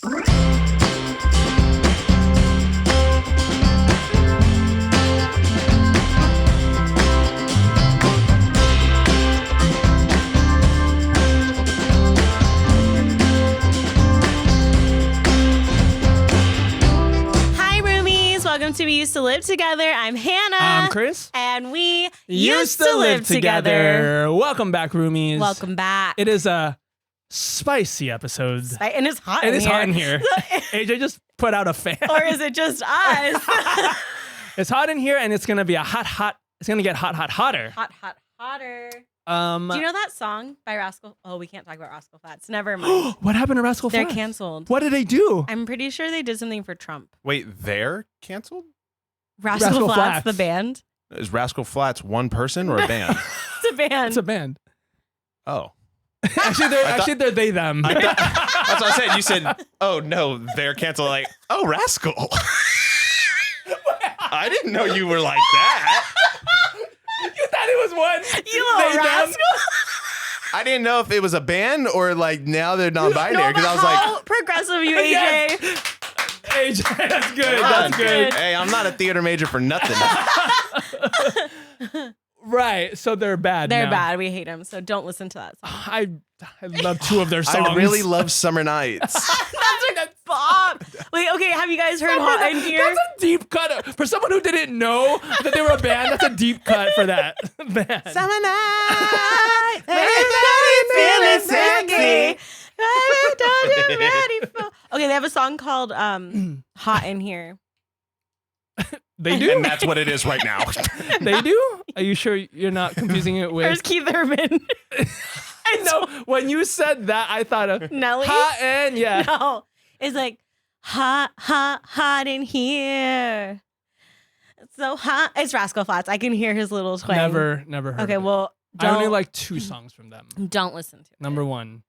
Welcome to We Used to Live Together. I'm Hannah. I'm Kris. And we used to live together. Welcome back, Roomies. Welcome back. It is a spicy episode. And it's hot in here. It is hot in here. AJ just put out a fan. Or is it just us? It's hot in here, and it's going to be it's going to get hotter. Hotter. Do you know that song by Rascal? Oh, we can't talk about Rascal Flatts. Never mind. What happened to Rascal Flatts? They're canceled. What did they do? I'm pretty sure they did something for Trump. Wait, they're canceled? Rascal Flatts, the band. Is Rascal Flatts one person or a band? It's a band. It's a band. Oh. Actually, they're they, them. That's what I said. You said, oh, no, they're canceled. Like, oh, Rascal. I didn't know you were like that. You thought it was one. You little rascal. I didn't know if it was a band or like now they're non-binary because I was like, progressive you, AJ. Yes. AJ, that's good. That's good. Hey, I'm not a theater major for nothing. Right, so they're bad. They're now. bad. We hate them, so don't listen to that song. I love two of their songs. I really love Summer Nights. That's Bob. Wait, okay, have you guys heard Hot in Here? That's a deep cut. For someone who didn't know that they were a band, that's a deep cut for that band. Summer night, everybody feeling sexy. Okay, they have a song called Hot in Here. They do? And that's what it is right now. They do? Are you sure you're not confusing it with... Where's Keith Urban? I know. When you said that, I thought of... Nelly? Hot and... Yeah. No. It's like, hot in here. It's so hot. It's Rascal Flatts. I can hear his little twang. Never heard Okay, of it. well, I only like two songs from them. Don't listen to it. Number one,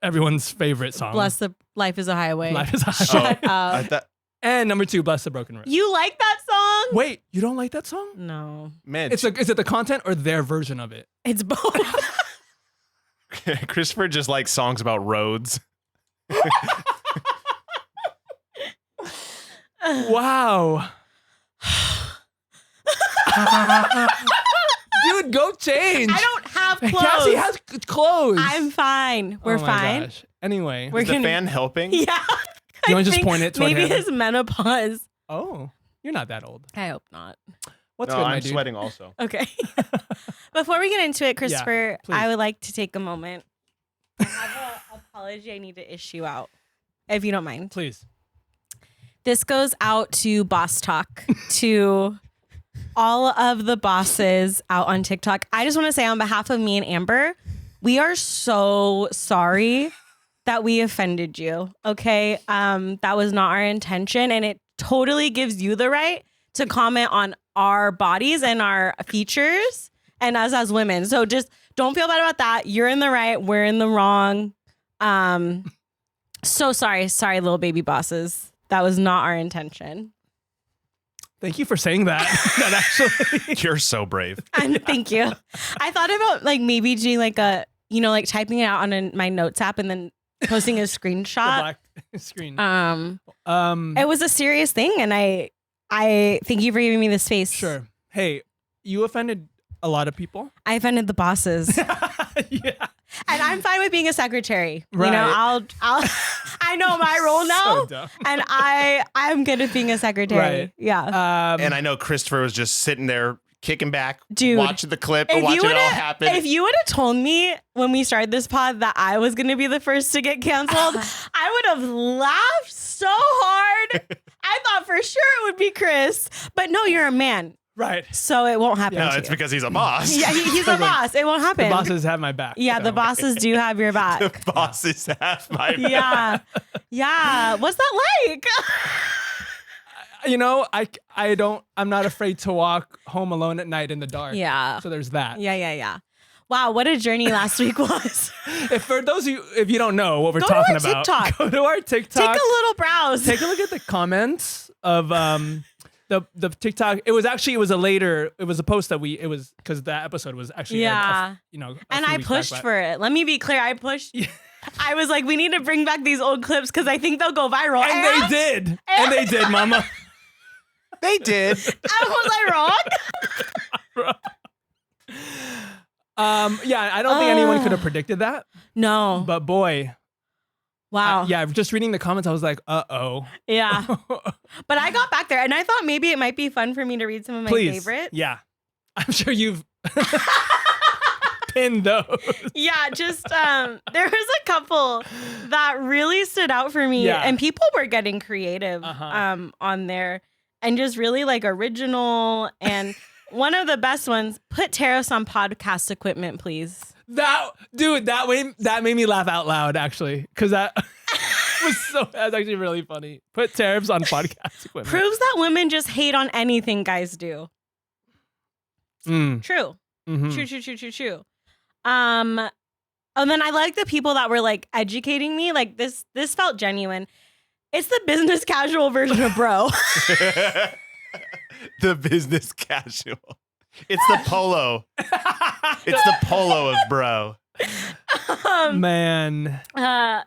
everyone's favorite song. Bless the Life is a Highway. Life is a Highway. Shut up. I thought, And number two, Bless the Broken Road. You like that song? Wait, you don't like that song? No. man, Is it the content or their version of it? It's both. Christopher just likes songs about roads. Wow. Dude, go change. I don't have clothes. Cassie has clothes. I'm fine. We're Oh my fine. Gosh. Anyway. We're Is the fan helping? Yeah. You want to just point it toward maybe Hannah? his menopause. Oh, you're not that old. I hope not. What's No, good, my I'm dude? sweating also. Okay. Before we get into it, Christopher, please. I would like to take a moment. I have an apology I need to issue out, if you don't mind. Please. This goes out to Boss Talk, to all of the bosses out on TikTok. I just want to say on behalf of me and Amber, we are so sorry that we offended you. Okay. That was not our intention. And it totally gives you the right to comment on our bodies and our features and us as women. So just don't feel bad about that. You're in the right. We're in the wrong. So sorry. Sorry, little baby bosses. That was not our intention. Thank you for saying that. That actually. You're so brave. Thank you. I thought about like maybe doing like a, like typing it out on my notes app and then posting a The screenshot. black screen. It was a serious thing, and I thank you for giving me the space. Sure. Hey, you offended a lot of people. I offended the bosses. Yeah. And I'm fine with being a secretary. Right. I'll I know my role now. So dumb. And I'm good at being a secretary. Right. Yeah. And I know Christopher was just sitting there kicking back, Dude, watching the clip, watching it all happen. If you would have told me when we started this pod that I was going to be the first to get canceled, I would have laughed so hard. I thought for sure it would be Kris. But no, you're a man. Right. So it won't happen No, to it's you. because he's a boss. Yeah, he's a boss. It won't happen. The bosses have my back. Yeah, the bosses do have your back. The bosses have my back. Yeah. Yeah. What's that like? I'm not afraid to walk home alone at night in the dark. Yeah. So there's that. Yeah. Wow, what a journey last week was. For those of you, if you don't know what we're Go to talking our about, TikTok. go to our TikTok. Take a little browse. Take a look at the comments of the TikTok. It was a post that because that episode was actually Yeah. a And few I weeks pushed back, for it. Let me be clear. I pushed I was like, we need to bring back these old clips because I think they'll go viral. And they did. And they did, mama. They did. Was I wrong? Yeah, I don't think anyone could have predicted that. No. But boy, Wow. yeah, just reading the comments, I was like, uh-oh. Yeah. But I got back there and I thought maybe it might be fun for me to read some of my favorites. Yeah. I'm sure you've pinned those. Yeah, just there was a couple that really stood out for me, Yeah. and people were getting creative on there and just really like original. And one of the best ones, put tariffs on podcast equipment, please. That made me laugh out loud actually, because that was actually really funny. Put tariffs on podcast equipment. Proves that women just hate on anything guys do. True. Mm-hmm. True. And then I like the people that were like educating me. Like this felt genuine. It's the business casual version of bro. The business casual. It's the polo. It's the polo of bro. Man.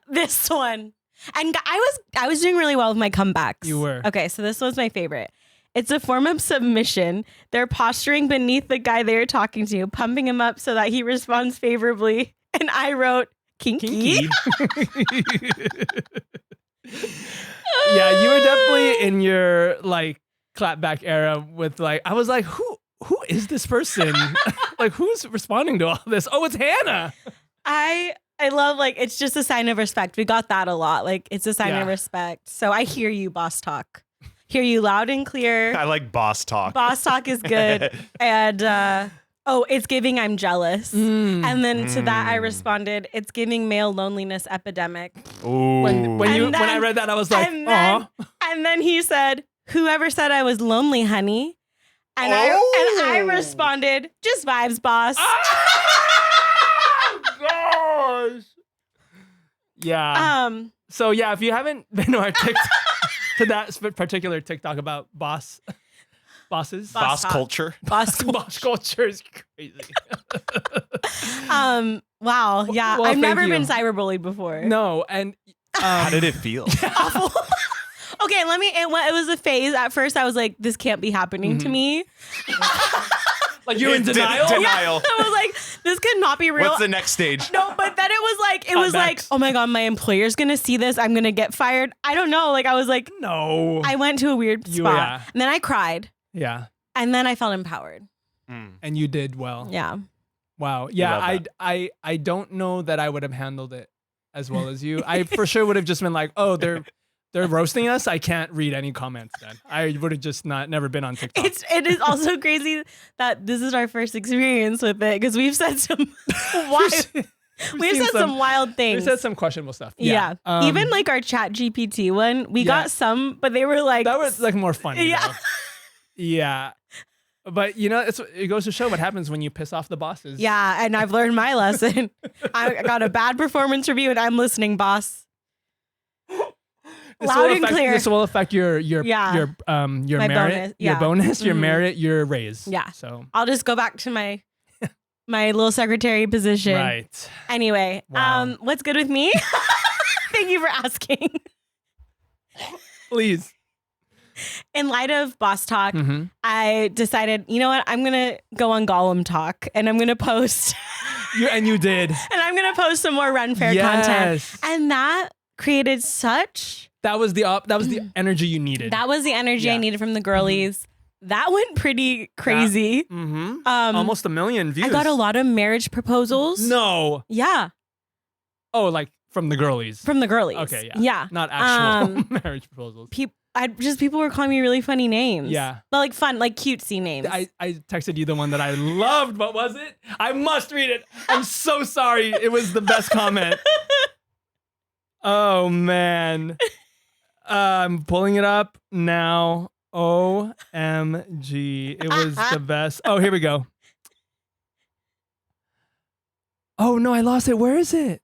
This one. And I was doing really well with my comebacks. You were. Okay, so this was my favorite. It's a form of submission. They're posturing beneath the guy they're talking to, pumping him up so that he responds favorably. And I wrote, kinky. Yeah, you were definitely in your like clapback era with like, I was like, who is this person? Like, who's responding to all this? Oh, it's Hannah. I love, like, it's just a sign of respect. We got that a lot. Like, it's a sign of respect. So I hear you, boss talk. Hear you loud and clear. I like boss talk. Boss talk is good. And, it's giving I'm jealous. And then to that I responded, it's giving male loneliness epidemic. Ooh. When I read that, I was like, aw. And then he said, whoever said I was lonely, honey. And I responded, just vibes, boss. Gosh. Yeah. So yeah, if you haven't been to our TikTok, to that particular TikTok about bosses, Boss culture. boss culture is crazy. Wow. Yeah. Well, I've never you. been cyberbullied before. No, and How did it feel? Awful. Okay, it was a phase. At first, I was like, this can't be happening to me. like you're in denial. Denial. I was like, this could not be real. What's the next stage? No, but then it was like, oh my God, my employer's going to see this. I'm going to get fired. I don't know. Like, I was like, No. I went to a weird spot. And then I cried. Yeah. And then I felt empowered. And you did well. Yeah. Wow. Yeah. I don't know that I would have handled it as well as you. I for sure would have just been like, oh, they're roasting us. I can't read any comments then. I would have just never been on TikTok. It is also crazy that this is our first experience with it because we've said some wild, we've said some wild things. We said some questionable stuff. Yeah. Even like our Chat GPT one, we got some, but they were like that was like more funny. Yeah. Though. Yeah. But it goes to show what happens when you piss off the bosses. Yeah, and I've learned my lesson. I got a bad performance review and I'm listening, boss. Loud and clear. This will affect your merit, bonus, your bonus, your merit, your raise. Yeah. So I'll just go back to my little secretary position. Right. Anyway, Wow. what's good with me? Thank you for asking. Please. In light of boss talk, I decided, you know what? I'm going to go on Gollum talk and I'm going to post. And you did. And I'm going to post some more Run Fair content. And that created that was the energy you needed. That was the energy I needed from the girlies. That went pretty crazy. Almost 1 million views. I got a lot of marriage proposals. No. Yeah. Oh, like from the girlies. From the girlies. Okay, yeah. Yeah. Not actual marriage proposals. People were calling me really funny names. Yeah. But like fun, like cutesy names. I texted you the one that I loved. What was it? I must read it. I'm so sorry. It was the best comment. Oh, man. I'm pulling it up now. OMG. It was the best. Oh, here we go. Oh, no, I lost it. Where is it?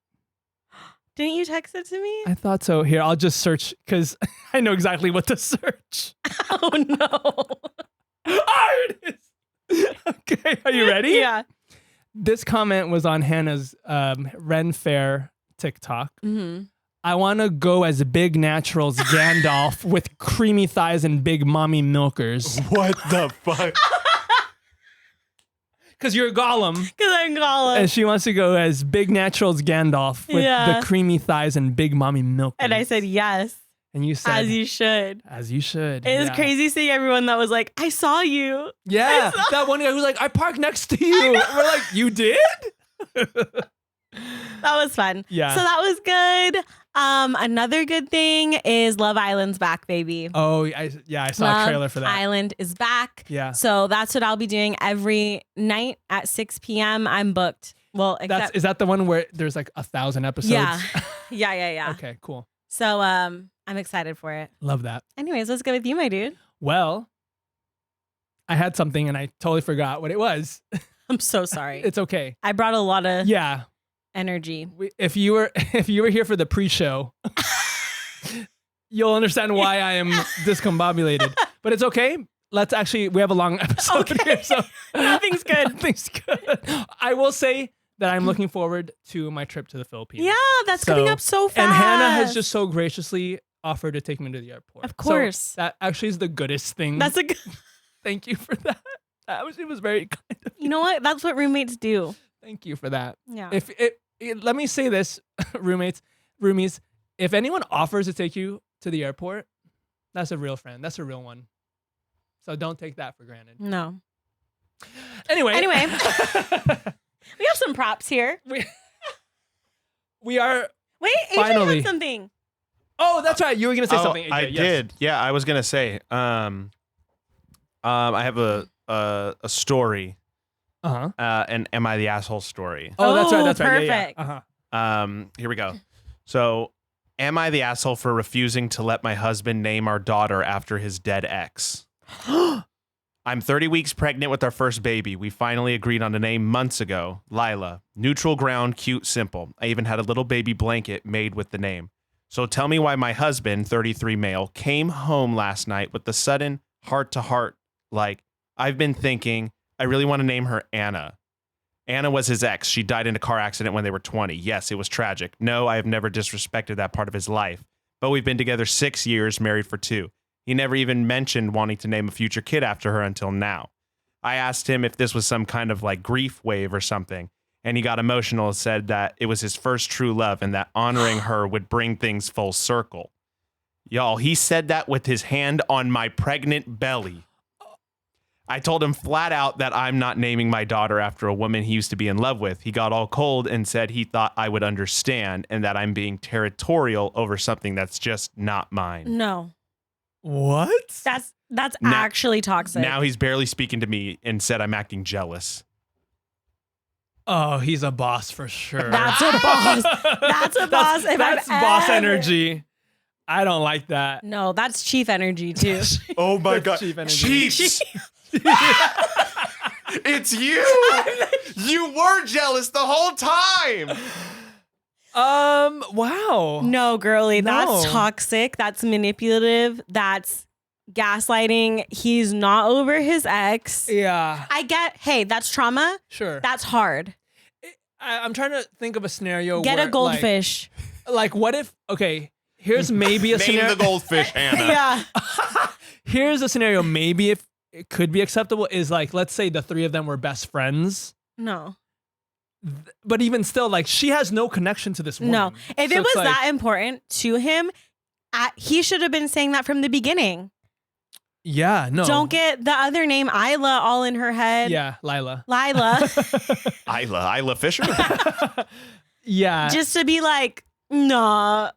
Didn't you text it to me? I thought so. Here, I'll just search because I know exactly what to search. Oh, no. Oh, it is. Okay, are you ready? Yeah. This comment was on Hannah's Ren Fair TikTok. Mm-hmm. I want to go as Big Naturals Gandalf with creamy thighs and big mommy milkers. What the fuck? Because you're Gollum. Because I'm Gollum. And she wants to go as Big Naturals Gandalf with the creamy thighs and big mommy milkers. And I said yes. And you said, as you should. As you should. It was crazy seeing everyone that was like, I saw you. Yeah. That one guy who was like, I parked next to you. We're like, you did? That was fun. Yeah. So that was good. Another good thing is Love Island's back, baby. Oh, I saw a trailer for that. Island is back. Yeah. So that's what I'll be doing every night at 6 p.m. I'm booked. Well, is that the one where there's like 1,000 episodes? Yeah. Yeah. Okay, cool. So I'm excited for it. Love that. Anyways, let's go with you, my dude. Well, I had something and I totally forgot what it was. I'm so sorry. It's okay. I brought a lot of Yeah. energy. If you were here for the pre-show, you'll understand why I am discombobulated. But it's okay. We have a long episode here, so Nothing's good. Nothing's good. I will say that I'm looking forward to my trip to the Philippines. Yeah, that's coming up so fast. And Hannah has just so graciously offered to take me to the airport. Of course. So that actually is the goodest thing. That's a good. Thank you for that. It was very kind of You know what? That's what roommates do. Thank you for that. Yeah. Let me say this, roomies, if anyone offers to take you to the airport, that's a real friend. That's a real one. So don't take that for granted. No. Anyway. We have some props here. We are. Wait, AJ finally had something. Oh, that's right. You were gonna say something. AJ. I did. Yeah, I was gonna say. I have a story. An Am I the Asshole story. Oh, that's right. That's perfect. right. Yeah. Here we go. So, am I the asshole for refusing to let my husband name our daughter after his dead ex? I'm 30 weeks pregnant with our first baby. We finally agreed on a name months ago. Lila. Neutral ground, cute, simple. I even had a little baby blanket made with the name. So tell me why my husband, 33 male, came home last night with the sudden heart-to-heart, like, I've been thinking, I really want to name her Anna. Anna was his ex. She died in a car accident when they were 20. Yes, it was tragic. No, I have never disrespected that part of his life. But we've been together 6 years, married for 2. He never even mentioned wanting to name a future kid after her until now. I asked him if this was some kind of like grief wave or something, and he got emotional and said that it was his first true love and that honoring her would bring things full circle. Y'all, he said that with his hand on my pregnant belly. I told him flat out that I'm not naming my daughter after a woman he used to be in love with. He got all cold and said he thought I would understand and that I'm being territorial over something that's just not mine. No. What? That's actually toxic. Now he's barely speaking to me and said I'm acting jealous. Oh, he's a boss for sure. That's a boss. That's a boss. That's boss energy. I don't like that. No, that's chief energy too. Oh my God. Chief energy. Chiefs. It's you. You were jealous the whole time. Wow. No, girly, that's No. toxic. That's manipulative. That's gaslighting. He's not over his ex. Yeah. I get, hey, that's trauma. Sure. That's hard. I'm trying to think of a scenario Get where, a goldfish. Like what if, okay, here's maybe a Name scenario. the goldfish, Anna. Yeah. Here's a scenario maybe if it could be acceptable is like, let's say the three of them were best friends. No. But even still, like she has no connection to this woman. No. If So it was it's like, that important to him, he should have been saying that from the beginning. yeah, no. Don't get the other name, Isla, all in her head. Yeah, Lila. Lila. Isla Fisher. Yeah. Just to be like, nah.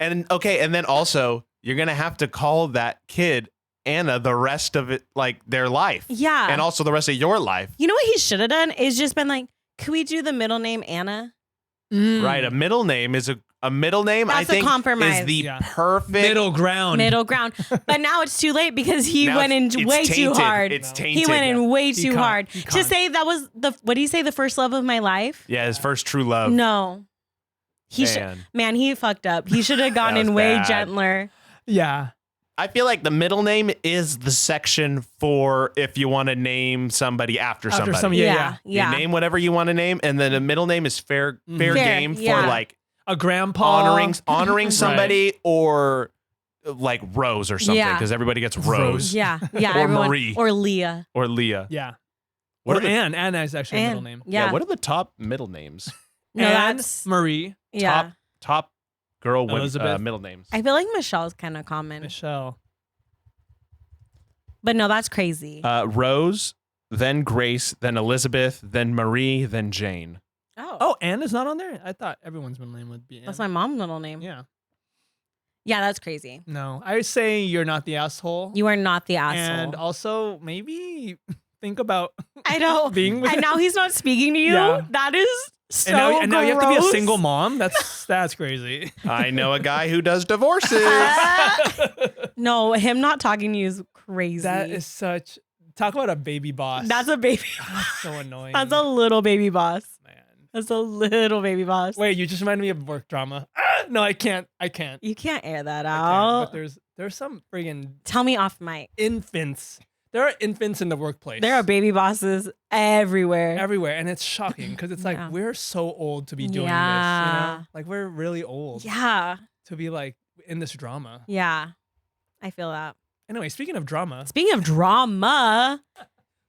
And okay, and then also you're gonna have to call that kid Anna the rest of it, like their life. Yeah. And also the rest of your life. You know what he should have done is just been like, could we do the middle name Anna? Right. A middle name is a middle name, That's I think, a compromise. is the Yeah. perfect middle ground. Middle ground. But now it's too late because he Now went in it's way too tainted. hard. It's tainted. He went in way He too can't. hard. He To can't. say that was what do you say, the first love of my life? Yeah, his first true love. No. He Man. he fucked up. He should have gone That was in way bad. gentler. Yeah. I feel like the middle name is the section for if you want to name somebody after somebody. Yeah. Yeah. You name whatever you want to name, and then a middle name is fair Fair, game for yeah. like a grandpa honoring somebody, or like Rose or something, because everybody gets Rose. Yeah. Or Marie. Or Leah. Yeah. What or are the, Anne. Anne is actually a middle name. Yeah. What are the top middle names? No, Anne, that's Marie, yeah. Top girl Elizabeth. middle names. I feel like Michelle's kind of common, Michelle. but no, that's crazy. Rose, then Grace, then Elizabeth, then Marie, then Jane. Oh, Anne is not on there? I thought everyone's middle name would be Anne. That's my mom's middle name. Yeah. Yeah, that's crazy. No, I say you're not the asshole. You are not the asshole. And also, maybe think about I don't. being with And now he's not speaking to you. Yeah. That is so and now you have to be a gross. single mom. That's crazy. I know a guy who does divorces. No, him not talking to you is crazy. That is such. Talk about a baby boss. That's a baby. That's so annoying. That's a little baby boss. Man. That's a little baby boss. Wait, you just reminded me of work drama. No, I can't. You can't air that I out. can't, but there's some friggin' Tell me off mic. infants. There are infants in the workplace. There are baby bosses everywhere. everywhere, and it's shocking because it's like Yeah. we're so old to be doing this. You Yeah. know? Like we're really old Yeah. to be like in this drama. Yeah. I feel that. Anyway, speaking of drama, Speaking of drama.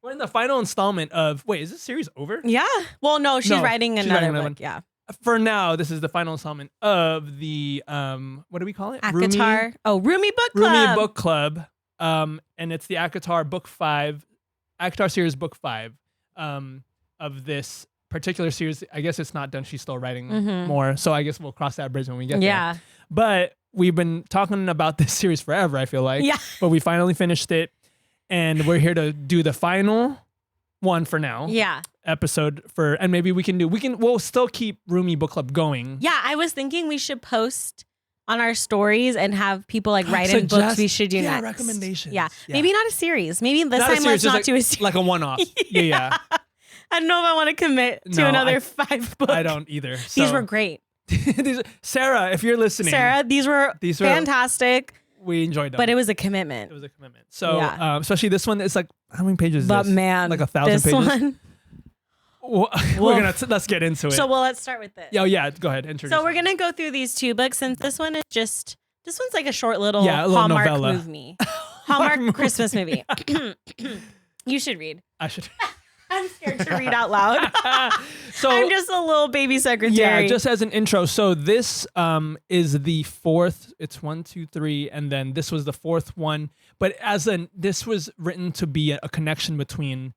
we're in the final installment of. Wait, is this series over? Yeah. Well, no, she's No, writing she's another writing another book. Yeah. For now, this is the final installment of the what do we call it? ACOTAR. Roomie Book Club. Roomie Book Club. And it's the ACOTAR Book 5, ACOTAR series Book 5 of this particular series. I guess it's not done. She's still writing more. So I guess we'll cross that bridge when we get there. Yeah. But we've been talking about this series forever, I feel like. Yeah. But we finally finished it. And we're here to do the final one for now. Yeah. Episode for, and maybe we'll still keep Roomie Book Club going. Yeah. I was thinking we should post on our stories and have people like write in Suggest- books we should do next. recommendations. Yeah. Maybe not a series. Maybe this Not a time series, let's just not do a series. like a one-off. Yeah. I don't know if I want to commit to No, another 5 books. I don't either. These So- were great. Sarah, if you're listening, Sarah, these were These were- fantastic, we enjoyed them. but it was a commitment. It was a commitment. So, Yeah. especially this one, it's like, how many pages is But this? man, Like 1,000 this pages? one. Let's get into it. So let's start with this. yeah, go ahead. Introduce So we're it. gonna go through these 2 books since this one's like a short little Yeah, a little Hallmark novella. movie. Hallmark Christmas movie. You should read. I should. I'm scared to read out loud. So I'm just a little baby secretary. yeah, just as an intro. So this is the 4th. It's 1, 2, 3, and then this was the 4th one. But this was written to be a connection between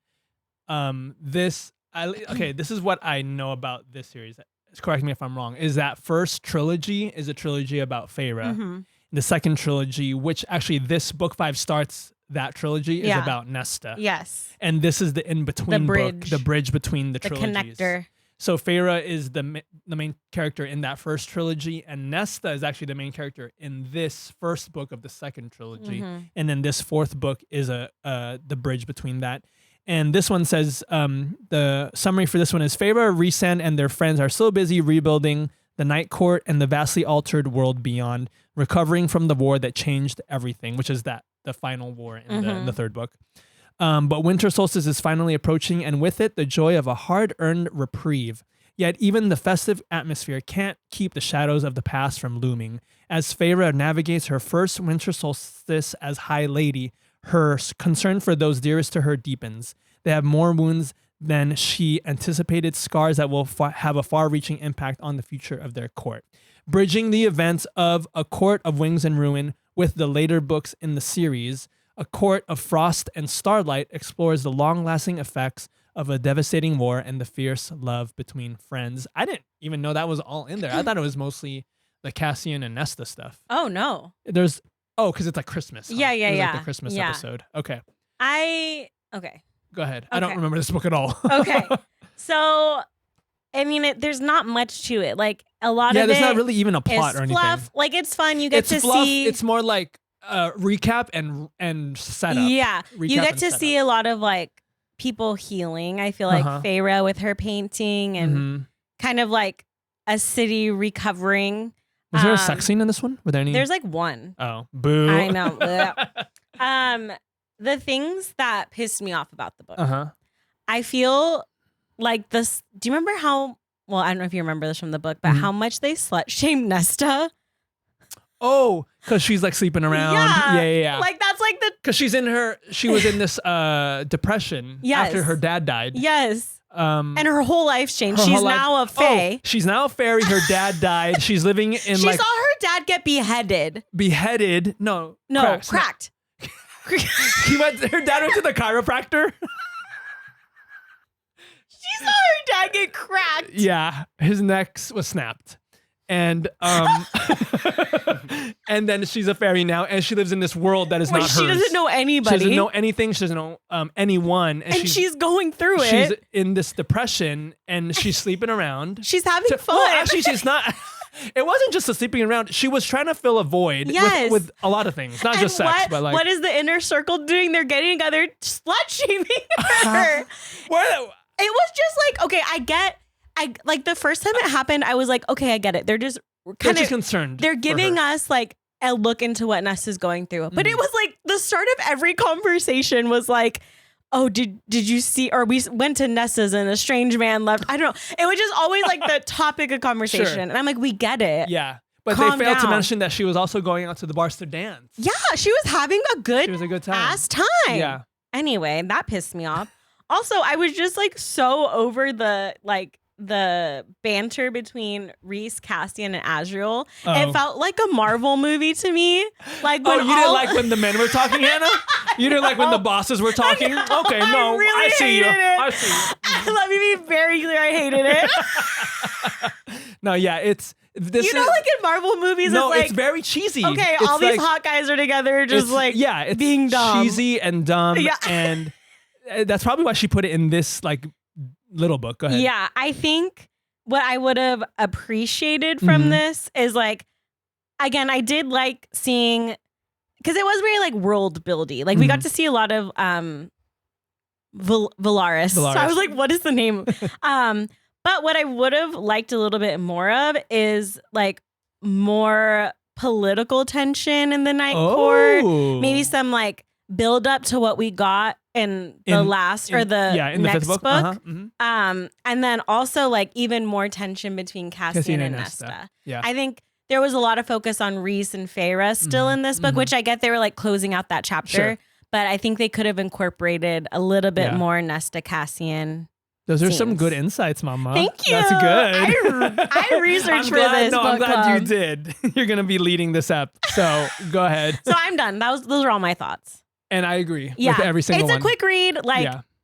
this. This is what I know about this series. Correct me if I'm wrong. Is that first trilogy is a trilogy about Feyre. Mm-hmm. The second trilogy, which actually this book 5 starts that trilogy, is Yeah. about Nesta. Yes. And this is the in-between book, bridge. the bridge between the The trilogies. connector. So Feyre is the main character in that first trilogy, and Nesta is actually the main character in this first book of the second trilogy. Mhm. And then this 4th book is the bridge between that. And this one says, the summary for this one is Feyre, Rhysand, and their friends are still busy rebuilding the Night Court and the vastly altered world beyond, recovering from the war that changed everything, which is the final war in the 3rd book. But winter solstice is finally approaching, and with it, the joy of a hard-earned reprieve. Yet even the festive atmosphere can't keep the shadows of the past from looming. As Feyre navigates her first winter solstice as High Lady, her concern for those dearest to her deepens. They have more wounds than she anticipated, scars that will have a far-reaching impact on the future of their court. Bridging the events of A Court of Wings and Ruin with the later books in the series, A Court of Frost and Starlight explores the long-lasting effects of a devastating war and the fierce love between friends. I didn't even know that was all in there. I thought it was mostly the Cassian and Nesta stuff. Oh no. Because it's like Christmas. Huh? Yeah, It was like yeah. the Christmas Yeah. episode. Okay, Okay. go ahead. I don't Okay. remember this book at all. Okay. So, I mean, there's not much to it. Like a lot Yeah, of there's it not really even a is plot or anything. fluff. Like it's fun. You get It's to fluff. see. It's more like recap and setup. Yeah, Recap you get and to setup. see a lot of like people healing. I feel like Uh-huh. Feyre with her painting and Mhm. kind of like a city recovering. Was there a sex scene in this one? Were there any? There's like one. Oh, boo. I know. The things that pissed me off about the book. Uh huh. I feel like this. Do you remember how well, I don't know if you remember this from the book, but how much they slut shamed Nesta. Oh, because she's like sleeping around. Yeah. Like that's like the because she was in this depression after her dad died. Yes. And her whole life's changed. She's now a fae. Oh, she's now a fairy. Her dad died. She's living in she saw her dad get beheaded. Beheaded? No, cracked. Her dad went to the chiropractor. She saw her dad get cracked. Yeah, his neck was snapped. And and then she's a fairy now, and she lives in this world that is not hers. She doesn't know anybody. She doesn't know anything. She doesn't know anyone. And she's going through it. She's in this depression, and she's sleeping around. She's having fun. Well, actually, she's not. It wasn't just the sleeping around. She was trying to fill a void with a lot, of things, not just sex, but like. What is the inner circle doing? They're getting together, slut shaming her. It was just like, okay, like the first time it happened, I was like, okay, I get it. They're just kind of concerned. They're giving us like a look into what Ness is going through. But it was like the start of every conversation was like, oh, did you see, or we went to Nessa's and a strange man left. I don't know. It was just always like the topic of conversation. Sure. And I'm like, we get it. Yeah. But they failed to mention that she was also going out to the bars to dance. Yeah, she was having a good time. Ass time. Yeah. Anyway, that pissed me off. Also, I was just like so over the banter between Reese, Cassian, and Azriel. It felt like a Marvel movie to me. Like when you didn't like when the men were talking, Hannah? You didn't like when the bosses were talking? Okay, no, I see you. I see you. Let me be very clear, I hated it. No, yeah, it's... like in Marvel movies, it's very cheesy. Okay, all these hot guys are together just it's being dumb. Cheesy and dumb. Yeah. And that's probably why she put it in this like little book. Go ahead. Yeah, I think what I would have appreciated from this is like, again, I did like seeing, because it was very like world buildy. Like we got to see a lot of Valaris. So I was like, what is the name? But what I would have liked a little bit more of is like more political tension in the Night Court. Maybe some like build up to what we got in the next book. And then also like even more tension between Cassian and Nesta. Yeah. I think there was a lot of focus on Reese and Feyre still in this book, which I get they were like closing out that chapter. Sure. But I think they could have incorporated a little bit more Nesta Cassian. Those are some good insights, Mama. Thank you. That's good. I researched for this. No, I'm glad you did. You're going to be leading this up. So go ahead. So I'm done. Those are all my thoughts. And I agree with every single one. It's a quick read.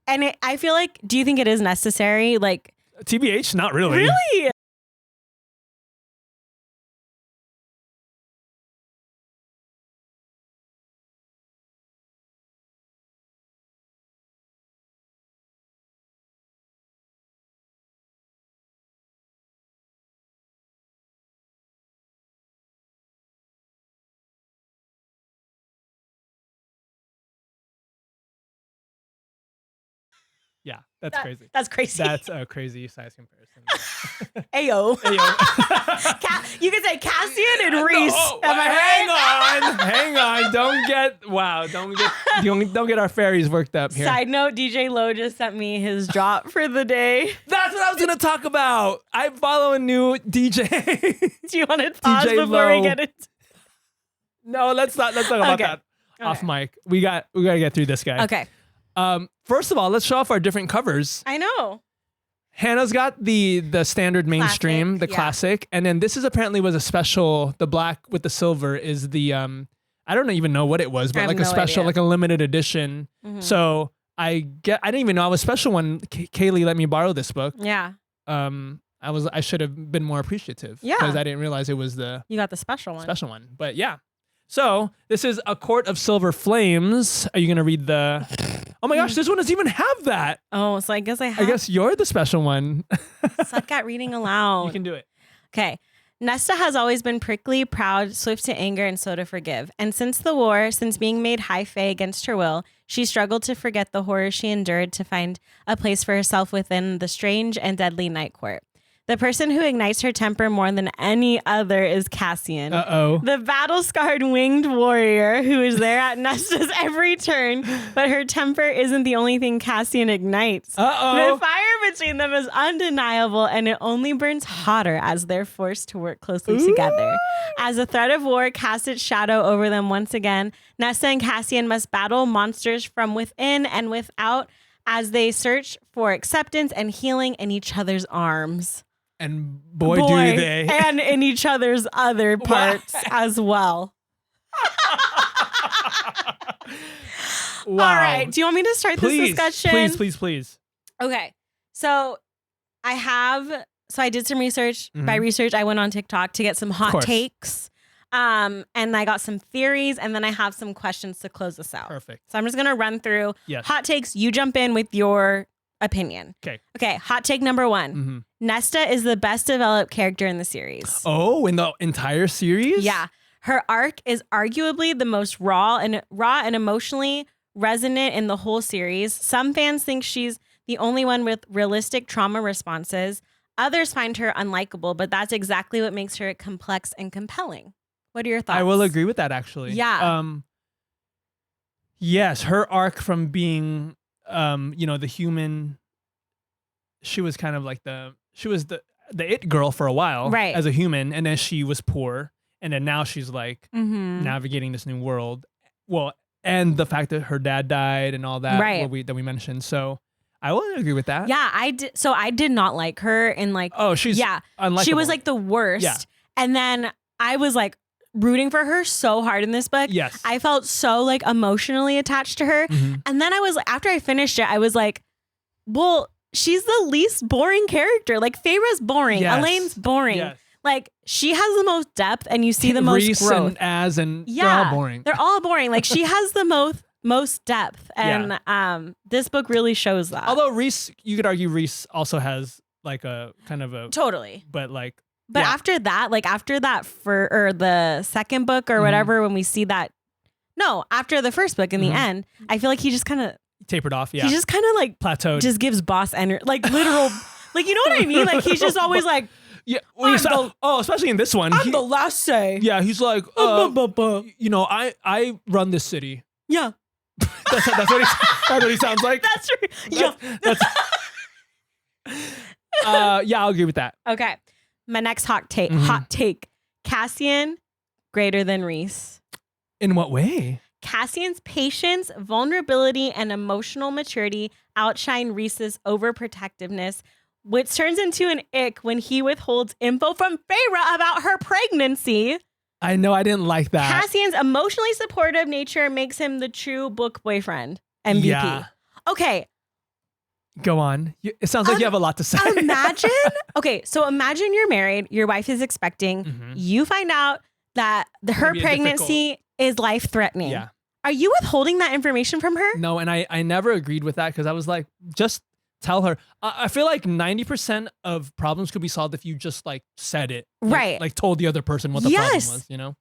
And I feel like, do you think it is necessary? Like, TBH, not really. Really? Yeah, that's crazy. That's crazy. That's a crazy size comparison. Ayo. You can say Cassian and Reese. Hang on. Don't get our fairies worked up here. Side note, DJ Lowe just sent me his drop for the day. That's what I was going to talk about. I follow a new DJ. Do you want to pause DJ before we get it? No, let's talk about that off mic. We got to get through this guy. Okay. First of all, let's show off our different covers. I know. Hannah's got the standard mainstream, classic, and then this is apparently was a special. The black with the silver is the I don't even know what it was, but like a special, like a limited edition. So I didn't even know I was special when Kaylee let me borrow this book. Yeah. I should have been more appreciative. Yeah. Because I didn't realize it was you got the special one. Special one, but yeah. So this is A Court of Silver Flames. Are you gonna read the? Oh my gosh, this one doesn't even have that. Oh, so I guess I have. I guess you're the special one. Suck at reading aloud. You can do it. Okay. Nesta has always been prickly, proud, swift to anger, and slow to forgive. And since the war, since being made high fae against her will, she struggled to forget the horror she endured to find a place for herself within the strange and deadly Night Court. The person who ignites her temper more than any other is Cassian. Uh-oh. The battle-scarred winged warrior who is there at Nesta's every turn, but her temper isn't the only thing Cassian ignites. Uh-oh. The fire between them is undeniable, and it only burns hotter as they're forced to work closely together. As the threat of war casts its shadow over them once again, Nesta and Cassian must battle monsters from within and without as they search for acceptance and healing in each other's arms. And boy, do they. And in each other's other parts as well. Wow. All right. Do you want me to start this discussion? Please. Okay. So I did some research. By research, I went on TikTok to get some hot takes. And I got some theories, and then I have some questions to close this out. Perfect. So I'm just going to run through Yes. hot takes. You jump in with your opinion. Okay. Hot take number one. Nesta is the best developed character in the series. Oh, in the entire series? Yeah. Her arc is arguably the most raw and emotionally resonant in the whole series. Some fans think she's the only one with realistic trauma responses. Others find her unlikable, but that's exactly what makes her complex and compelling. What are your thoughts? I will agree with that, actually. Yeah. Yes, her arc from being, the human, she was kind of like the it girl for a while, right, as a human, and then she was poor, and then now she's like navigating this new world. Well, and the fact that her dad died and all that, right, that we mentioned. So I will agree with that. Yeah, I did. So I did not like her in like. Oh, she's unlikable. She was like the worst. Yeah. And then I was like rooting for her so hard in this book. Yes. I felt so like emotionally attached to her. And then I was like, after I finished it, I was like, well, she's the least boring character. Like Feyre's boring. Yes. Elaine's boring. Yes. Like she has the most depth and you see the most Reese growth. And they're all boring. They're all boring. Like she has the most depth. And this book really shows that. Although Reese, you could argue Reese also has like a kind of a totally. But like after that, or the second book or whatever, when we see that, after the first book in the end, I feel like he just kind of tapered off. Yeah. He just kind of like plateaued. Just gives boss energy, like literal, like, you know what I mean? Like he's just always like, yeah. Especially in this one. I'm the last say. Yeah. He's like, I run this city. Yeah. that's what he sounds like. That's right. I'll agree with that. Okay. My next hot take. Cassian greater than Reese. In what way? Cassian's patience, vulnerability, and emotional maturity outshine Reese's overprotectiveness, which turns into an ick when he withholds info from Feyre about her pregnancy. I know, I didn't like that. Cassian's emotionally supportive nature makes him the true book boyfriend. MVP. Yeah. Okay. Go on. It sounds like you have a lot to say. Imagine you're married, your wife is expecting, you find out that her pregnancy is life-threatening. Yeah. Are you withholding that information from her? No, and I never agreed with that because I was like, just tell her. I feel like 90% of problems could be solved if you just like said it. Right. Like told the other person what the problem was, you know?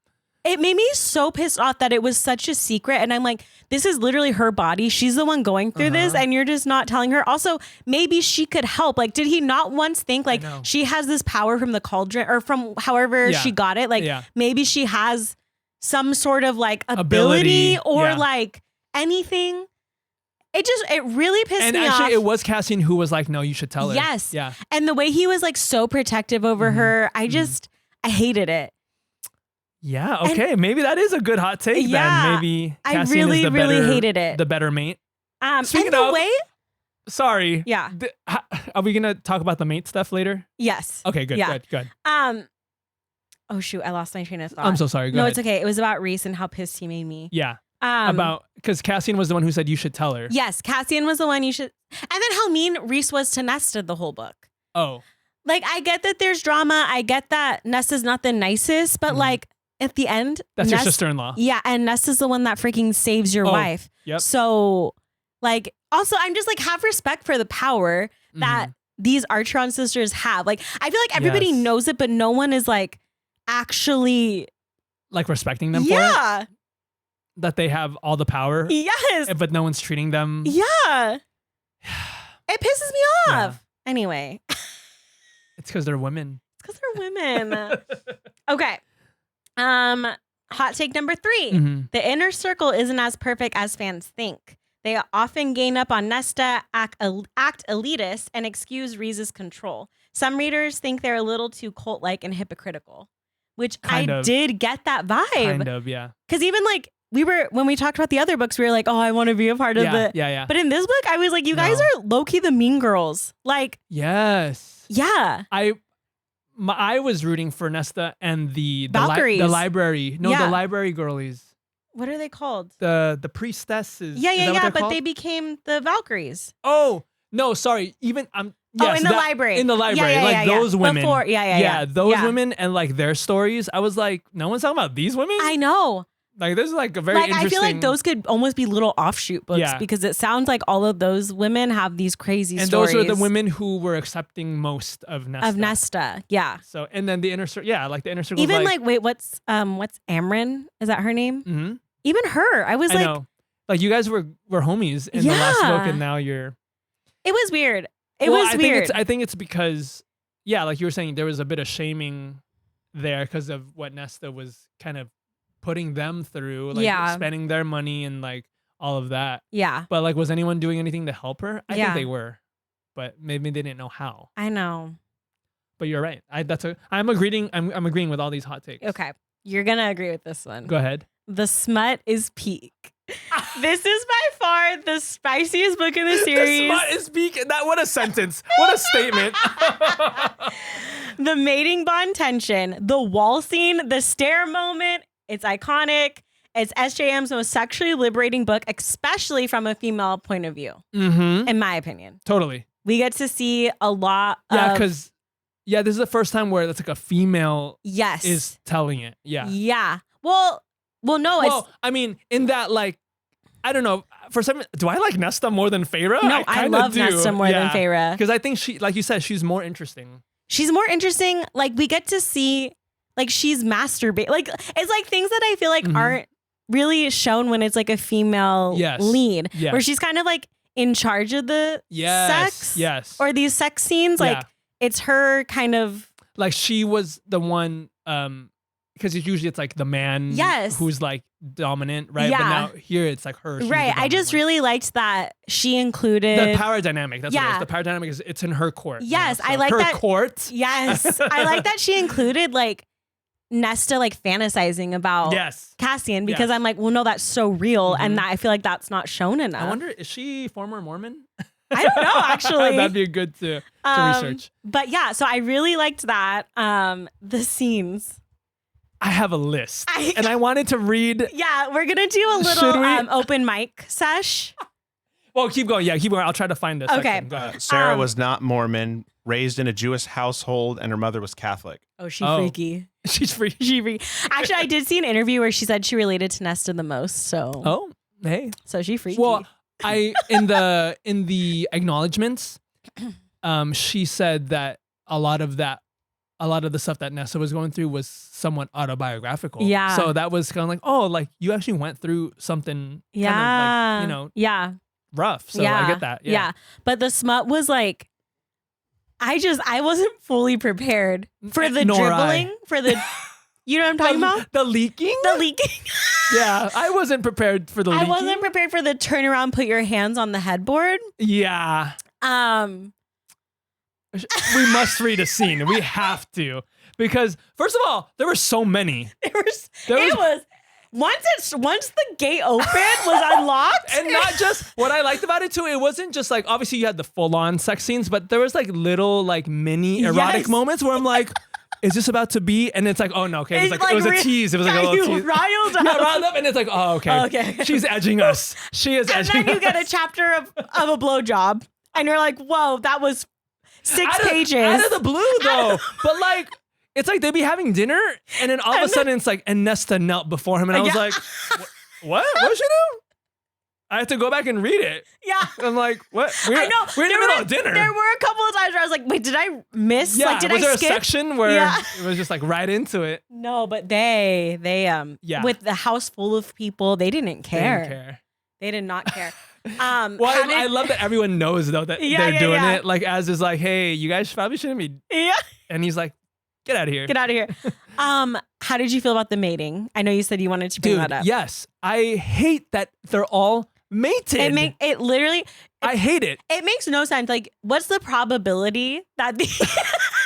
It made me so pissed off that it was such a secret. And I'm like, this is literally her body. She's the one going through this and you're just not telling her. Also, maybe she could help. Like, did he not once think like she has this power from the cauldron or from however she got it? Like maybe she has some sort of like ability or like anything. It really pissed me off. And actually it was Cassian who was like, no, you should tell her. Yes. Yeah. And the way he was like so protective over her, I hated it. Yeah, okay. Maybe that is a good hot take then. Maybe Cassian is the really hated it. The better mate. Speaking of, sorry. Yeah. Are we gonna talk about the mate stuff later? Yes. Okay, good, good. Oh shoot, I lost my train of thought. I'm so sorry. Go ahead. It's okay. It was about Reese and how pissed he made me. Yeah. Because Cassian was the one who said you should tell her. Yes, Cassian was the one you should. And then how mean Reese was to Nesta the whole book. Oh. Like, I get that there's drama. I get that Nesta's not the nicest, but like at the end, that's your sister-in-law. Yeah, and Nesta's the one that freaking saves your wife. Yep. So, like, also, I'm just like, have respect for the power that these Archeron sisters have. Like, I feel like everybody knows it, but no one is like actually like respecting them for it. That they have all the power. Yes. But no one's treating them. Yeah. It pisses me off. Anyway. It's because they're women. It's because they're women. Okay. Hot take number 3. The inner circle isn't as perfect as fans think. They often gain up on Nesta, act elitist, and excuse Reese's control. Some readers think they're a little too cult-like and hypocritical, which I did get that vibe. Kind of, yeah. Because even like when we talked about the other books, we were like, oh, I want to be a part of the. Yeah. But in this book, I was like, you guys are low-key the mean girls. Like, yes. Yeah. I was rooting for Nesta and the Valkyries. The library. No, Yeah. the library girlies. What are they called? The priestesses. Yeah. But they became the Valkyries. Oh, no, sorry. Even yes, in the library. In the library. Like those women. Before, yeah. Those women and like their stories. I was like, no one's talking about these women? I know. Like this is like a very interesting. I feel like those could almost be little offshoot books because it sounds like all of those women have these crazy stories. And those are the women who were accepting most of Nesta. Yeah. So and then the inner circle, like the inner circle. Even like wait, what's Amryn? Is that her name? Mm-hmm. Even her, I was like, know. Like you guys were homies in the last book, and now you're. It was weird. It was weird. I think it's because like you were saying, there was a bit of shaming there because of what Nesta was kind of putting them through, like spending their money and like all of that. Yeah. But like, was anyone doing anything to help her? I think they were, but maybe they didn't know how. I know. But you're right. I'm agreeing with all these hot takes. Okay. You're going to agree with this one. Go ahead. The smut is peak. This is by far the spiciest book in the series. The smut is peak. What a sentence. What a statement. The mating bond tension, the wall scene, the stare moment. It's iconic. It's SJM's most sexually liberating book, especially from a female point of view, in my opinion. Totally. We get to see a lot of... because... this is the first time where it's like a female yes. is telling it. Yeah. Yeah. Well, no. I mean, in that, like, I don't know. For some, do I like Nesta more than Feyre? No, I love Nesta more than Feyre. Because I think she, like you said, she's more interesting. She's more interesting. Like, we get to see, like, she's masturbate. Like, it's like things that I feel like aren't really shown when it's like a female lead. Yes. Where she's kind of like in charge of the sex. Yes. Or these sex scenes. Like, it's her kind of. Like, she was the one, because usually it's like the man who's like dominant, right? Yeah. But now here it's like her. Right. I just really liked that she included the power dynamic. That's what it is. The power dynamic is it's in her court. Yes. You know? So I like her that. Court. Yes. I like that she included like Nesta like fantasizing about Cassian because I'm like, well, no, that's so real. And that I feel like that's not shown enough. I wonder, is she former Mormon? I don't know, actually. That'd be good to research. But yeah, so I really liked that. The scenes. I have a list, and I wanted to read. Yeah, we're gonna do a little open mic sesh. Well, keep going. Yeah, keep going. I'll try to find this. Okay. Sarah was not Mormon, raised in a Jewish household, and her mother was Catholic. Oh, she's freaky. She's freaky. Actually, I did see an interview where she said she related to Nesta the most. So. Oh, hey. So she freaky. Well, in the acknowledgements, she said that a lot of the stuff that Nesta was going through was somewhat autobiographical. Yeah. So that was kind of like, oh, like you actually went through something kind of like, rough. So I get that. Yeah. But the smut was like, I wasn't fully prepared for the dribbling, for the, you know what I'm talking about? The leaking? The leaking. Yeah. I wasn't prepared for the leaking. I wasn't prepared for the turn around, put your hands on the headboard. Yeah. We must read a scene. We have to. Because, first of all, there were so many. It was once the gate opened, was unlocked. And not just, what I liked about it too, it wasn't just like, obviously you had the full-on sex scenes, but there was like little like mini erotic moments where I'm like, is this about to be? And it's like, oh no, okay. It was a tease. It was like a little tease. Riled up. Yeah, riled up, and it's like, oh, okay. She's edging us. She is edging us. And then you get a chapter of a blowjob, and you're like, whoa, that was 6 pages. Out of the blue though. But like, it's like they'd be having dinner, and then all of a sudden it's like, and Nesta knelt before him, and I was like, what? What did she do? I have to go back and read it. Yeah. I'm like, what? We're in the middle of dinner. There were a couple of times where I was like, wait, did I miss? Yeah. Like, did was I there skip? a section where it was just like right into it? No, but they with the house full of people, they didn't care. They didn't care. They did not care. Well, I love that everyone knows though that they're doing it. Like Az is like, hey, you guys probably shouldn't be. Yeah. And he's like, get out of here. Get out of here. How did you feel about the mating? I know you said you wanted to bring that up. Yes. I hate that they're all mated. It literally. I hate it. It makes no sense. Like, what's the probability that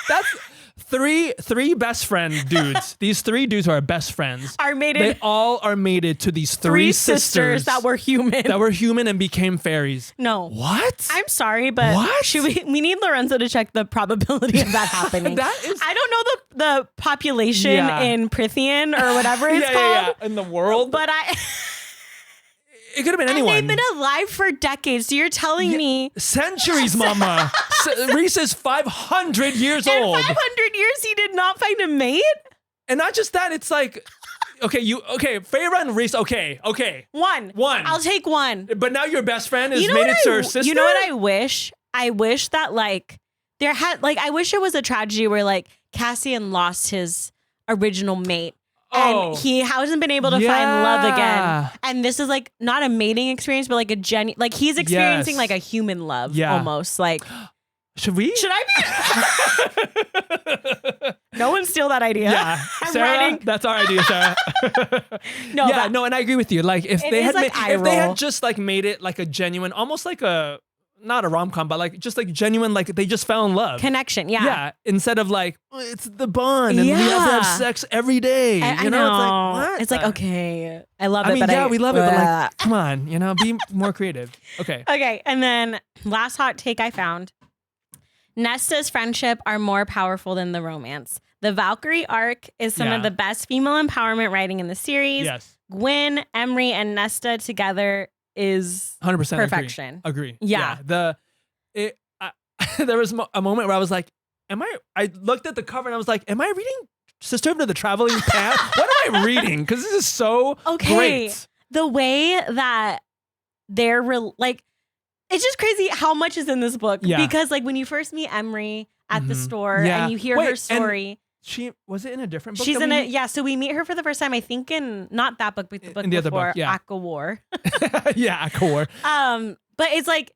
that's three best friend dudes. These 3 dudes who are best friends are mated. They all are mated to these 3 sisters that were human and became fairies. No. What? I'm sorry, but what? We need Lorenzo to check the probability of that happening. I don't know the population in Prithian or whatever it's called. In the world. But it could have been anyone. And they've been alive for decades. So you're telling me centuries, Mama. Reese is 500 years old. 500 years he did not find a mate? And not just that, it's like, Feyre and Reese, okay. One. I'll take one. But now your best friend is mated to her sister? You know what I wish? I wish that I wish it was a tragedy where like Cassian lost his original mate. And he hasn't been able to find love again. And this is like not a mating experience, but like a he's experiencing like a human love almost. Like, Should I be? No one steal that idea. Yeah, Sarah, that's our idea, Sarah. No, and I agree with you. Like if they had just like made it like a genuine, almost like a not a rom-com, but like just like genuine, like they just fell in love. Connection, yeah. Instead of like it's the bond and we have to have sex every day. I know. It's like what? It's like okay, I love it. But we love it, but like come on, be more creative. Okay, and then last hot take I found: Nesta's friendship are more powerful than the romance. The Valkyrie arc is some of the best female empowerment writing in the series. Yes, Gwyn, Emery, and Nesta together is 100% perfection. Agree. Yeah. There was a moment where I was like, I looked at the cover and I was like, am I reading Sister of the Traveling Path? What am I reading? Because this is so great. The way that they're it's just crazy how much is in this book. Yeah. Because like when you first meet Emery at the store and you hear her story. Was it in a different book? She's in it. So we meet her for the first time, I think in not that book, but the book in the before, other book, yeah. ACOTAR. Yeah, ACOTAR. But it's like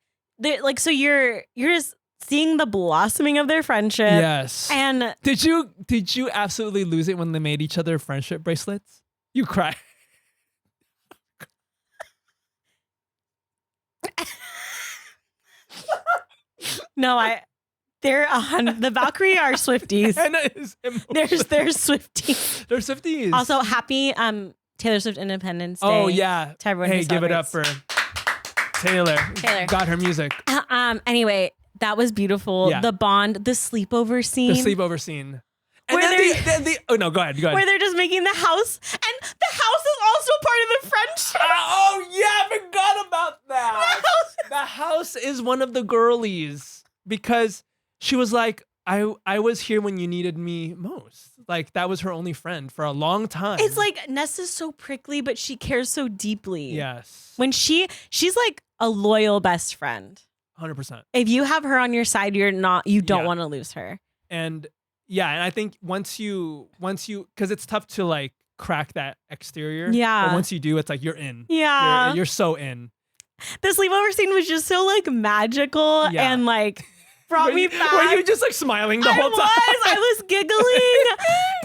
so you're just seeing the blossoming of their friendship. Yes. And did you absolutely lose it when they made each other friendship bracelets? You cry. No, they're the Valkyrie are Swifties. They're Swifties. They're Swifties. Also, happy Taylor Swift Independence Day. Oh yeah. To everyone hey, give it up for Taylor. Got her music. Anyway, that was beautiful. Yeah. The bond, the sleepover scene. And then oh no, go ahead. Where they're just making the house, and the house is also part of the friendship. Oh yeah, I forgot about that. The house is one of the girlies because she was like, I was here when you needed me most. Like that was her only friend for a long time. It's like Nesta's so prickly, but she cares so deeply. Yes. When she's like a loyal best friend. 100%. If you have her on your side, you don't want to lose her. And I think once you, because it's tough to like crack that exterior. Yeah. But once you do, it's like you're in. Yeah. You're so in. The sleepover scene was just so like magical and like brought me back. Were you just like smiling the whole time? I was giggling.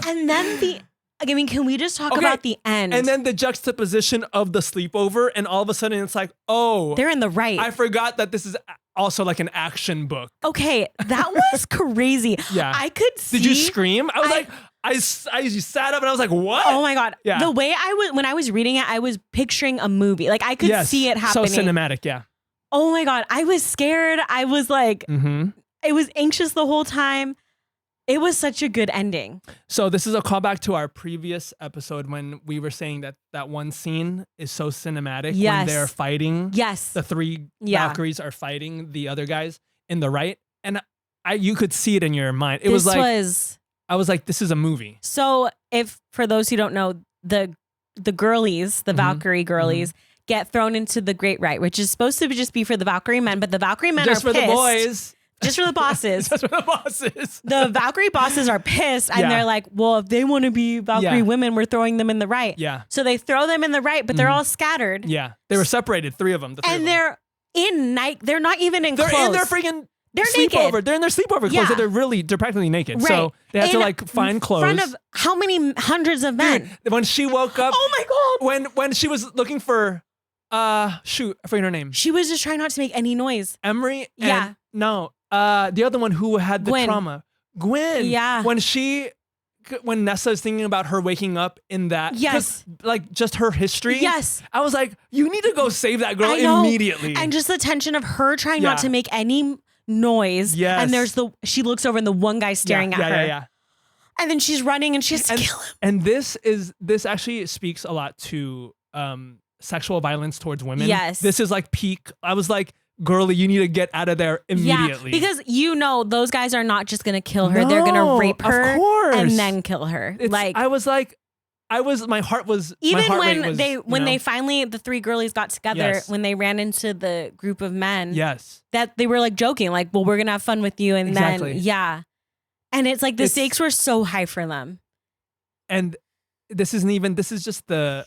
And then can we just talk about the end? And then the juxtaposition of the sleepover, and all of a sudden it's like, oh, they're in the right. I forgot that this is also like an action book. Okay, that was crazy. Yeah, I could see. Did you scream? I was like, I sat up and I was like, what? Oh my god! Yeah. The way when I was reading it, I was picturing a movie. Like I could see it happening. So cinematic, yeah. Oh my god! I was scared. I was like, I was anxious the whole time. It was such a good ending. So this is a callback to our previous episode when we were saying that one scene is so cinematic when they're fighting. Yes. The 3 Valkyries are fighting the other guys in the right. And you could see it in your mind. I was like, this is a movie. So for those who don't know, the girlies, the Valkyrie girlies, get thrown into the Great Right, which is supposed to just be for the Valkyrie men, but the Valkyrie men just are pissed. Just for the boys. Just for the bosses. Just for the bosses. The Valkyrie bosses are pissed and they're like, well, if they want to be Valkyrie women, we're throwing them in the right. Yeah. So they throw them in the right, but they're all scattered. Yeah. They were separated, 3 of them. They're they're not even in They're clothes. in their freaking They're sleepover. naked. They're in their sleepover clothes. Yeah. So they're practically naked. Right. So they have to In like find clothes. In front of how many hundreds of men? Dude, when she woke up, Oh my God. when she was looking for, shoot, I forget her name. She was just trying not to make any noise. Emery. And, Yeah. No, the other one who had the Gwen. trauma. Gwen. Yeah. When Nessa is thinking about her waking up in that, 'cause, Yes. like just her history. Yes. I was like, you need to go save that girl I know. immediately. And just the tension of her trying Yeah. not to make any noise. Yes. And she looks over and the one guy staring at her. Yeah. And then she's running and she has to kill him. And this actually speaks a lot to sexual violence towards women. Yes. This is like peak. I was like, girlie, you need to get out of there immediately. Yeah, because those guys are not just gonna kill her; they're gonna rape her of course. and then kill her. My heart was even my heart when rate was, they finally the three girlies got together Yes. when they ran into the group of men. yes. That they were like joking, like, "Well, we're gonna have fun with you," and Exactly. then and it's like the stakes were so high for them. And this is just the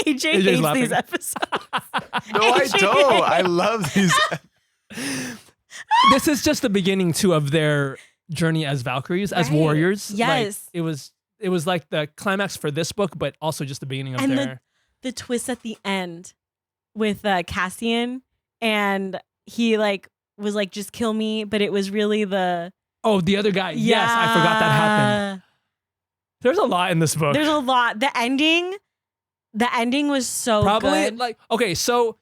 AJ AJ's hates laughing. these episodes. No, I don't. I love these. this is just the beginning too of their journey as Valkyries, as Right. warriors. Yes. Like, it was like the climax for this book, but also just the beginning of And their the twist at the end with Cassian, and he like was like, "Just kill me," but it was really the other guy. Yes, I forgot that happened. There's a lot in this book. There's a lot. The ending was so Probably good. like, okay, so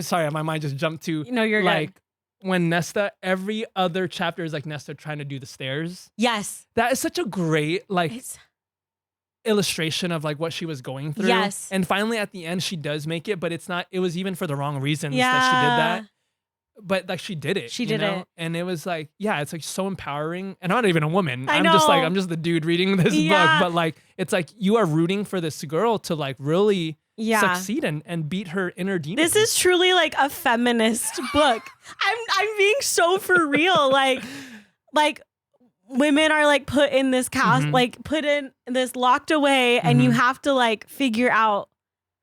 sorry, my mind just jumped to You're like good. when Nesta, every other chapter is like Nesta trying to do the stairs. Yes. That is such a great like It's illustration of like what she was going through. Yes. And finally at the end she does make it, but it was even for the wrong reasons that she Yeah. did that. But like she did it. She you did know? it. And it was like, yeah, it's like so empowering. And I'm not even a woman. I I'm know. just the dude reading this Yeah. book. But like it's like you are rooting for this girl to like really yeah. succeed and beat her inner demons. This is truly like a feminist book. I'm being so for real. Like women are like put in this cast, Mhm. like put in this locked away, and you have to like figure out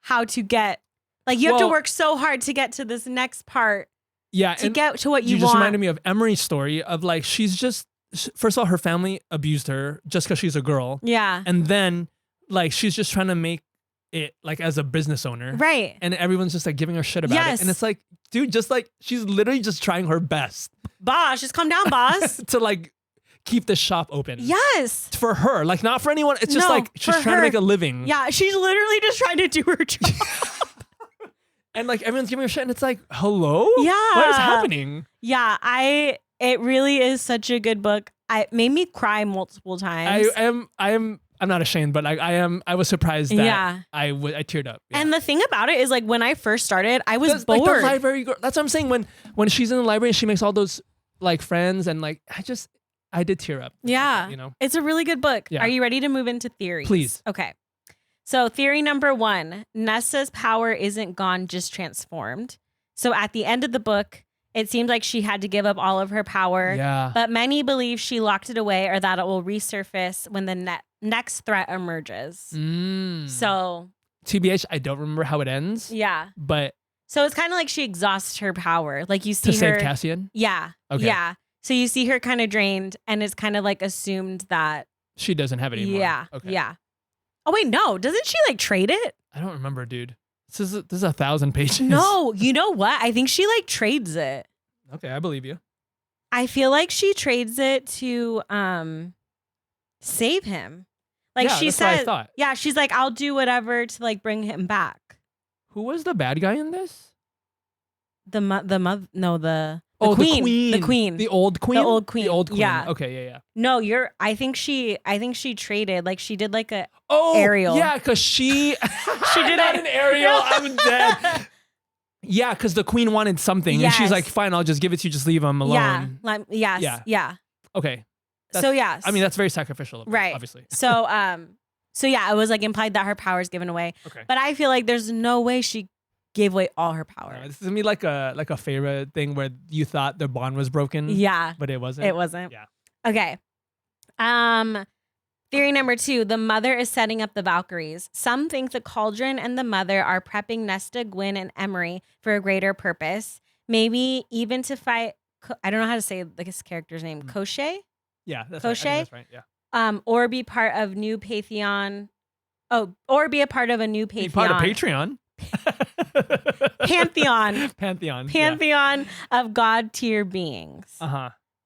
how to get like you have to Well- work so hard to get to this next part yeah, to and get to what you you just want. reminded me of Emery's story of like first of all, her family abused her just because she's a girl. Yeah. And then like she's just trying to make it like as a business owner. Right. And everyone's just like giving her shit about Yes. it. And it's like, dude, just like she's literally just trying her best Boss, just calm down, boss. to like keep the shop open. Yes. For her. Like not for anyone. It's just No, like she's for trying her. to make a living. Yeah, she's literally just trying to do her job. And like everyone's giving her shit and it's like, hello? Yeah. What is happening? Yeah, it really is such a good book. It made me cry multiple times. I'm not ashamed, but I was surprised that Yeah. I teared up. Yeah. And the thing about it is, like, when I first started, I was That's bored. like the library girl. That's what I'm saying. When she's in the library and she makes all those like friends and like I did tear up. Yeah. You know. It's a really good book. Yeah. Are you ready to move into theories? Please. Okay. So theory number 1, Nessa's power isn't gone, just transformed. So at the end of the book, it seems like she had to give up all of her power. Yeah. But many believe she locked it away or that it will resurface when the next threat emerges. Mm. So, TBH, I don't remember how it ends. yeah. But So it's kind of like she exhausts her power. Like you see to her. save Cassian, Yeah. Okay. Yeah. So you see her kind of drained, and it's kind of like assumed that. she doesn't have it anymore. Yeah. Okay. Yeah. Oh, wait, no. Doesn't she like trade it? I don't remember, dude. This is 1,000 pages. No. You know what? I think she like trades it. Okay, I believe you. I feel like she trades it to save him. Like Yeah, she that's what I said, thought. yeah, she's like, I'll do whatever to like bring him back. Who was the bad guy in this? The Oh, queen. the The queen. The old queen. The old queen. The old queen. Yeah. Okay. Yeah. No, I think she traded. Like she did like a Oh, Ariel. Yeah, because she did not it. an Ariel. I'm dead. Yeah, because the queen wanted something, and she's Yes. like, "Fine, I'll just give it to you. Just leave him alone." Yeah. Like, yes. Yeah. Yeah. Okay. So yes. I mean, that's very sacrificial, of her, Right. Obviously. So yeah, it was like implied that her power is given away. Okay. But I feel like there's no way she gave away all her power. This is gonna be like a favorite thing where you thought the bond was broken. Yeah. But it wasn't. It wasn't. Yeah. Okay. Theory number 2, the mother is setting up the Valkyries. Some think the cauldron and the mother are prepping Nesta, Gwyn, and Emery for a greater purpose. Maybe even to fight, I don't know how to say this character's name, Koschei? Yeah, that's Koschei? right. I think that's right. Yeah. Or be part of new Pantheon. Oh, or be a part of a new Pantheon. Be part of Patreon. Pantheon of God tier beings.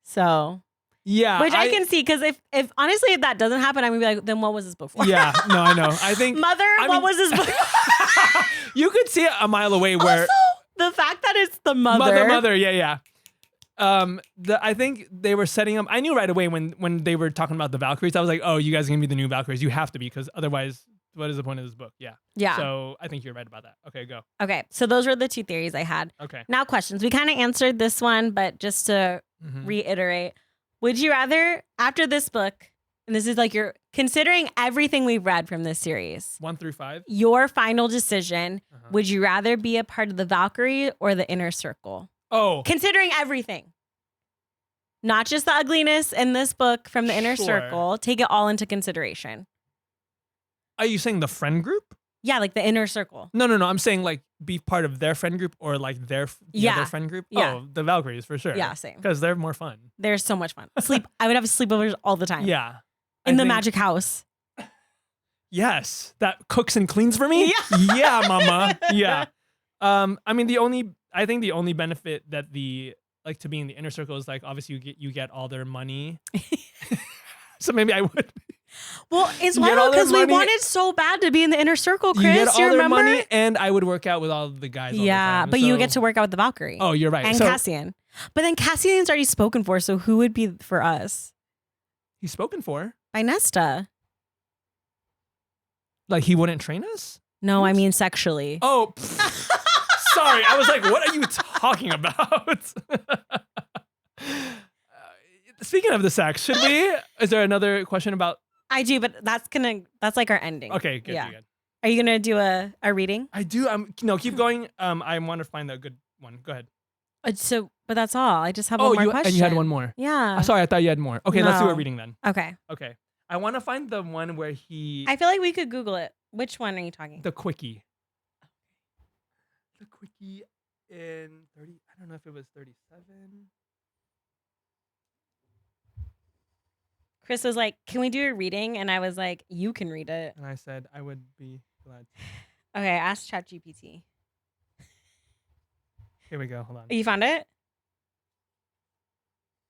So yeah, which I can see, because if honestly if that doesn't happen, I'm gonna be like, then what was this book for? Yeah, no, I know. I think what was this book? You could see it a mile away. Where also, the fact that it's the mother, yeah. I think they were setting up. I knew right away when they were talking about the Valkyries. I was like, oh, you guys are gonna be the new Valkyries. You have to be, because otherwise, what is the point of this book? Yeah. Yeah. So I think you're right about that. Okay, go. Okay, so those were the 2 theories I had. Okay. Now questions. We kind of answered this one, but just to reiterate, would you rather, after this book, and this is like you're considering everything we've read from this series, 1 through 5, your final decision, would you rather be a part of the Valkyrie or the inner circle? Oh. Considering everything. Not just the ugliness in this book from the inner circle. Take it all into consideration. Are you saying the friend group? Yeah, like the inner circle. No. I'm saying like be part of their friend group, or like their other friend group. Yeah. Oh, the Valkyries for sure. Yeah, same. Because they're more fun. They're so much fun. I would have sleepovers all the time. Yeah. In the magic house. Yes. That cooks and cleans for me? Yeah. Yeah, mama. Yeah. I mean, I think the only benefit that to be in the inner circle is like, obviously you get all their money. So maybe I would. Well, it's wild because we wanted so bad to be in the inner circle, Kris. You get all their remember? Money, and I would work out with all the guys. All the time, but you get to work out with the Valkyrie. Oh, you're right. And Cassian. But then Cassian's already spoken for, so who would be for us? He's spoken for By Nesta. Like he wouldn't train us? No, I mean sexually. Oh, sorry. I was like, what are you talking about? Speaking of the sex, should we? Is there another question about? I do, but that's like our ending. Okay, good. Yeah. Good. Are you gonna do a reading? I do. No, keep going. I want to find a good one. Go ahead. But that's all. I just have one more question. And you had one more. Yeah. Sorry, I thought you had more. Okay, let's do a reading then. Okay. Okay. I want to find the one where I feel like we could Google it. Which one are you talking? The quickie. The quickie in 30. I don't know if it was 37. Kris was like, "Can we do a reading?" And I was like, "You can read it." And I said, "I would be glad." Okay, ask ChatGPT. Here we go. Hold on. You found it?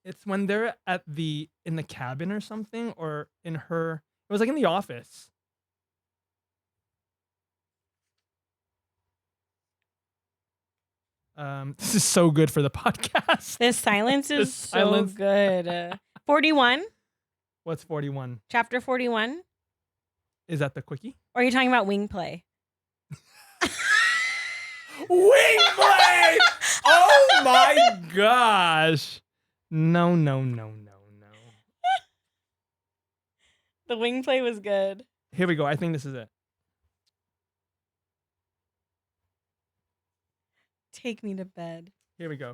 It's when they're in the cabin or something, or in her. It was like in the office. This is so good for the podcast. This silence is so good. 41. What's 41? Chapter 41. Is that the quickie? Or are you talking about wing play? Wing play! Oh my gosh. No. The wing play was good. Here we go. I think this is it. Take me to bed. Here we go.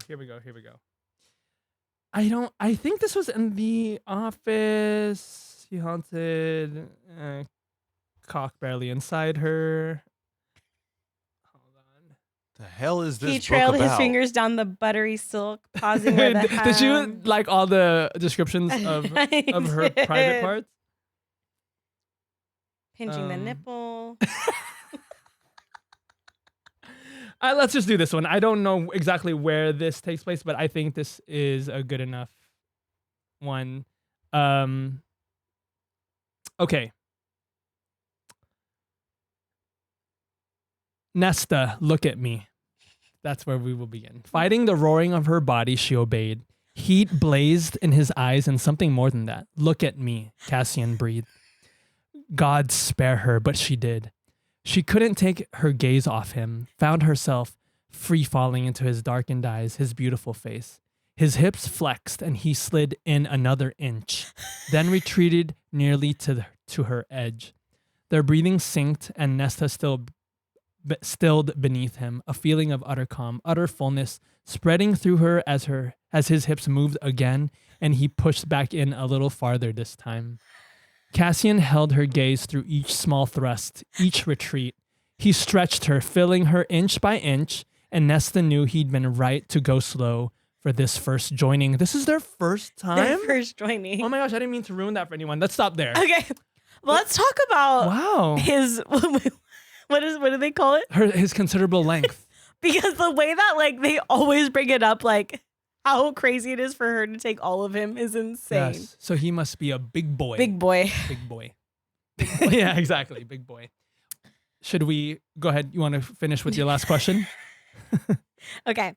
I think this was in the office. He haunted cock barely inside her. Hold on. The hell is this? He trailed his fingers down the buttery silk, pausing where the Did you like all the descriptions of her private parts? Pinching the nipple. Let's just do this one. I don't know exactly where this takes place, but I think this is a good enough one. Okay. Nesta, look at me. That's where we will begin. Fighting the roaring of her body, she obeyed. Heat blazed in his eyes and something more than that. Look at me, Cassian breathed. God spare her, but she did. She couldn't take her gaze off him, found herself free falling into his darkened eyes, his beautiful face. His hips flexed and he slid in another inch, then retreated nearly to her edge. Their breathing synced and Nesta stilled beneath him, a feeling of utter calm, utter fullness spreading through her as his hips moved again and he pushed back in a little farther this time. Cassian held her gaze through each small thrust, each retreat. He stretched her, filling her inch by inch, and Nesta knew he'd been right to go slow for this first joining. This is their first time? Their first joining. Oh my gosh, I didn't mean to ruin that for anyone. Let's stop there. Okay. Well, let's talk about Wow. his, what do they call it? His considerable length. Because the way that like they always bring it up, like how crazy it is for her to take all of him is insane. Yes. So he must be a big boy. Big boy. Big boy. Yeah, exactly. Big boy. Should we go ahead? You want to finish with your last question? Okay.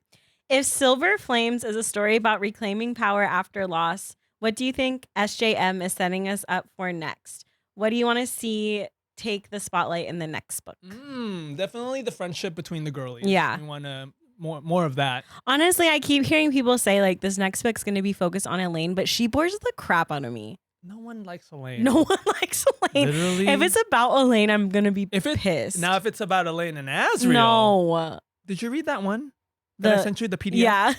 If Silver Flames is a story about reclaiming power after loss, what do you think SJM is setting us up for next? What do you want to see take the spotlight in the next book? Definitely the friendship between the girlies. Yeah. We want to more of that. Honestly, I keep hearing people say like this next book's going to be focused on Elaine, but she bores the crap out of me. No one likes Elaine. No one likes Elaine. Literally. If it's about Elaine, I'm going to be pissed. Now, if it's about Elaine and Azriel. No. Did you read that one? That I sent you the PDF? Yeah.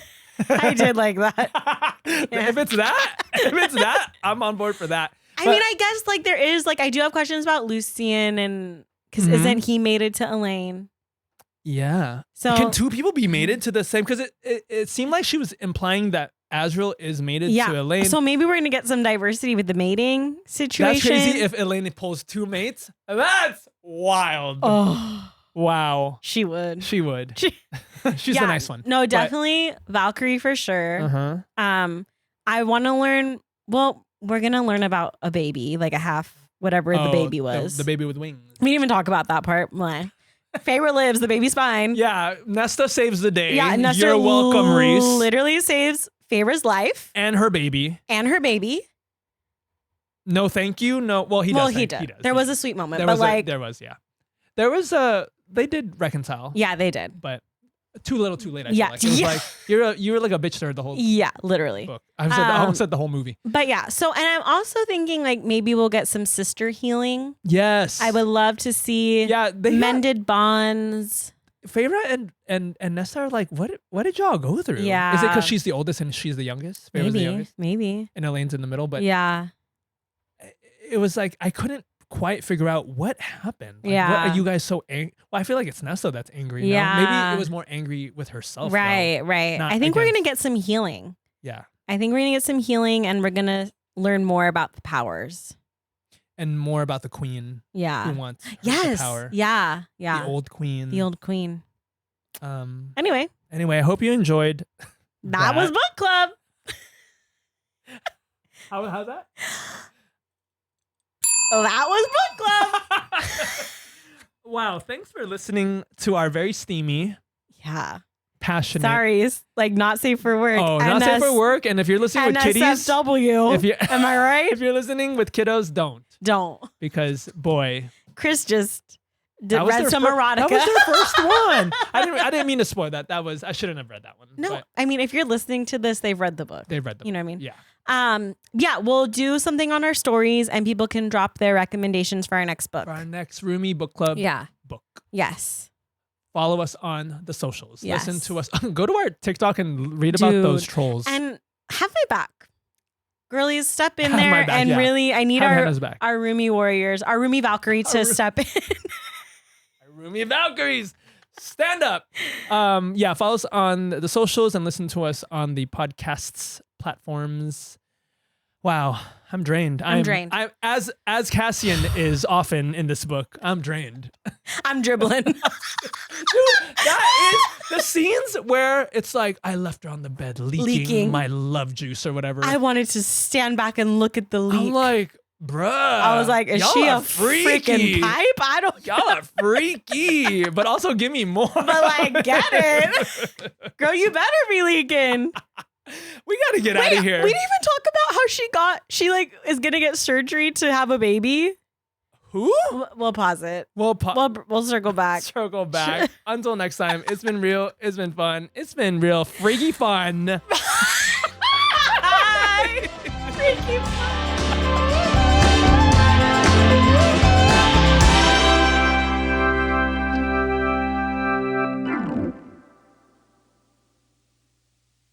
I did like that. Yeah. If it's that, I'm on board for that. I mean, I guess like there is like I do have questions about Lucien and because isn't he mated to Elaine? Yeah. So can two people be mated to the same? Because it seemed like she was implying that Azriel is mated to Elaine. So maybe we're gonna get some diversity with the mating situation. That's crazy. If Elaine pulls two mates, that's wild. Oh, wow. she would. She would. She's a nice one. No, definitely Valkyrie for sure. I want to learn. Well, we're gonna learn about a baby, like a half whatever the baby was. The baby with wings. We didn't even talk about that part. Bleh. Feyre lives. The baby's fine. Yeah, Nesta saves the day. Yeah, Nesta You're welcome, Reese. Literally saves Feyre's life and her baby. No, thank you. No, well, he does. Well, he does. There was a sweet moment, they did reconcile. Yeah, they did. But too little, too late. I feel like. It was like you were like a bitch to her the whole literally book. I almost said the whole movie. But yeah, so and I'm also thinking like maybe we'll get some sister healing. Yes, I would love to see. Yeah, mended bonds. Feyre and Nesta are like, what did y'all go through? Yeah, is it because she's the oldest and she's the youngest? Feyre's the youngest, maybe, and Elaine's in the middle. But yeah, it was like I couldn't quite figure out what happened. Like, yeah. What are you guys so angry? Well, I feel like it's Nesta that's angry. Yeah. Now. Maybe it was more angry with herself. Right. I think we're going to get some healing. Yeah. I think we're going to get some healing and we're going to learn more about the powers. And more about the queen. Yeah. Who wants the power. Yeah. The old queen. Anyway, I hope you enjoyed. That was book club. How's that? That was book club. Wow. Thanks for listening to our very steamy. Yeah. Passionate. Sorry, it's like not safe for work. Oh, not safe for work. And if you're listening with kiddies. NSFW. Am I right? If you're listening with kiddos, don't. Because, boy. Kris just read some erotica. That was their first one. I didn't mean to spoil that. I shouldn't have read that one. No, but I mean, if you're listening to this, they've read the book. They've read the book. You know what I mean? Yeah. Yeah, we'll do something on our stories and people can drop their recommendations for our next book. For our next Roomie book club book. Yes. Follow us on the socials. Yes. Listen to us. Go to our TikTok and read about those trolls. And have my back. Girlies, step in Have there my back, and yeah. really, I need Have our Hannah's back. Roomie warriors, our Roomie Valkyrie to step in. Our Roomie Valkyries. Stand up. Follow us on the socials and listen to us on the podcasts platforms. Wow, I'm drained. I'm drained. As Cassian is often in this book, I'm drained. I'm dribbling. Dude, that is the scenes where it's like I left her on the bed leaking my love juice or whatever. I wanted to stand back and look at the leak. I'm like, bruh. I was like, is she a freaking pipe? Y'all are freaky, but also give me more. But like, get it. Girl, you better be leaking. We got to get out of here. We didn't even talk about how she like is going to get surgery to have a baby. Who? We'll pause it. We'll circle back. Circle back. Until next time, it's been real. It's been fun. It's been real freaky fun. Bye. Freaky fun.